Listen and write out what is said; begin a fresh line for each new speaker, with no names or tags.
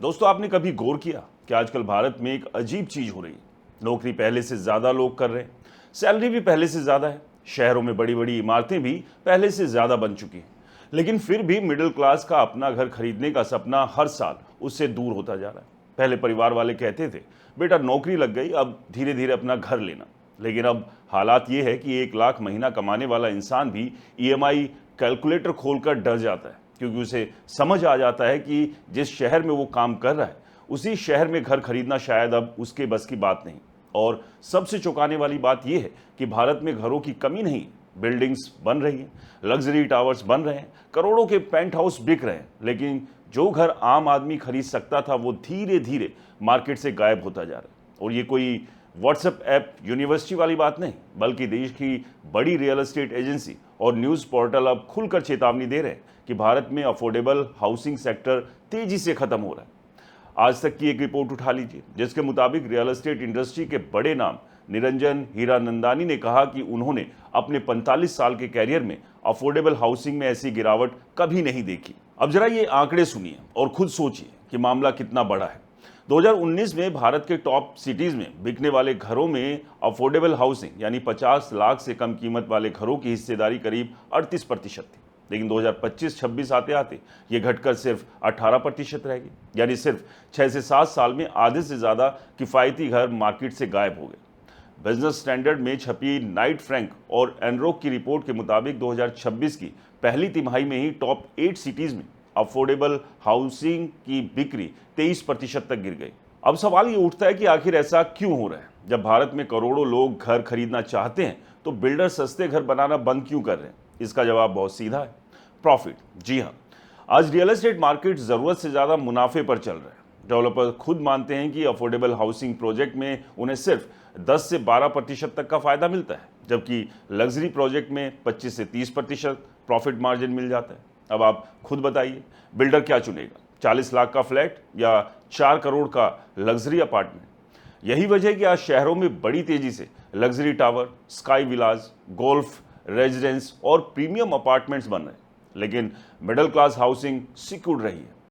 दोस्तों, आपने कभी गौर किया कि आजकल भारत में एक अजीब चीज हो रही है। नौकरी पहले से ज्यादा लोग कर रहे हैं, सैलरी भी पहले से ज्यादा है, शहरों में बड़ी बड़ी इमारतें भी पहले से ज्यादा बन चुकी हैं, लेकिन फिर भी मिडिल क्लास का अपना घर खरीदने का सपना हर साल उससे दूर होता जा रहा है। पहले परिवार वाले कहते थे, बेटा नौकरी लग गई, अब धीरे धीरे अपना घर लेना। लेकिन अब हालात ये है कि 1 लाख महीना कमाने वाला इंसान भी ईएमआई कैलकुलेटर खोलकर डर जाता है, क्योंकि उसे समझ आ जाता है कि जिस शहर में वो काम कर रहा है उसी शहर में घर खरीदना शायद अब उसके बस की बात नहीं। और सबसे चौंकाने वाली बात यह है कि भारत में घरों की कमी नहीं, बिल्डिंग्स बन रही हैं, लग्जरी टावर्स बन रहे हैं, करोड़ों के पेंट हाउस बिक रहे हैं, लेकिन जो घर आम आदमी खरीद सकता था वो धीरे धीरे मार्केट से गायब होता जा रहा है। और ये कोई व्हाट्सएप ऐप यूनिवर्सिटी वाली बात नहीं, बल्कि देश की बड़ी रियल एस्टेट एजेंसी और न्यूज़ पोर्टल अब खुलकर चेतावनी दे रहे हैं कि भारत में अफोर्डेबल हाउसिंग सेक्टर तेजी से खत्म हो रहा है। आज तक की एक रिपोर्ट उठा लीजिए, जिसके मुताबिक रियल एस्टेट इंडस्ट्री के बड़े नाम निरंजन हीरानंदानी ने कहा कि उन्होंने अपने 45 साल के कैरियर में अफोर्डेबल हाउसिंग में ऐसी गिरावट कभी नहीं देखी। अब जरा ये आंकड़े सुनिए और खुद सोचिए कि मामला कितना बड़ा है। 2019 में भारत के टॉप सिटीज में बिकने वाले घरों में अफोर्डेबल हाउसिंग यानी 50 लाख से कम कीमत वाले घरों की हिस्सेदारी करीब 38% थी। लेकिन 2025-26 आते आते ये घटकर सिर्फ 18% रह गई, यानी सिर्फ 6 से 7 साल में आधे से ज़्यादा किफ़ायती घर मार्केट से गायब हो गए। बिजनेस स्टैंडर्ड में छपी नाइट फ्रैंक और एनरोक की रिपोर्ट के मुताबिक 2026 की पहली तिमाही में ही टॉप 8 सिटीज़ में अफोर्डेबल हाउसिंग की बिक्री 23% तक गिर गई। अब सवाल ये उठता है कि आखिर ऐसा क्यों हो रहा है? जब भारत में करोड़ों लोग घर खरीदना चाहते हैं तो बिल्डर सस्ते घर बनाना बंद क्यों कर रहे हैं? इसका जवाब बहुत सीधा है, प्रॉफिट। जी हाँ, आज रियल एस्टेट मार्केट जरूरत से ज्यादा मुनाफे पर चल रहा है। डेवलपर खुद मानते हैं कि अफोर्डेबल हाउसिंग प्रोजेक्ट में उन्हें सिर्फ 10 से 12% तक का फायदा मिलता है, जबकि लग्जरी प्रोजेक्ट में 25 से 30% प्रॉफिट मार्जिन मिल जाता है। अब आप खुद बताइए, बिल्डर क्या चुनेगा, 40 लाख का फ्लैट या 4 करोड़ का लग्जरी अपार्टमेंट? यही वजह है कि आज शहरों में बड़ी तेजी से luxury tower, sky villas, golf residence और प्रीमियम अपार्टमेंट्स बन रहे हैं, लेकिन मिडिल क्लास हाउसिंग सिकुड़ रही है।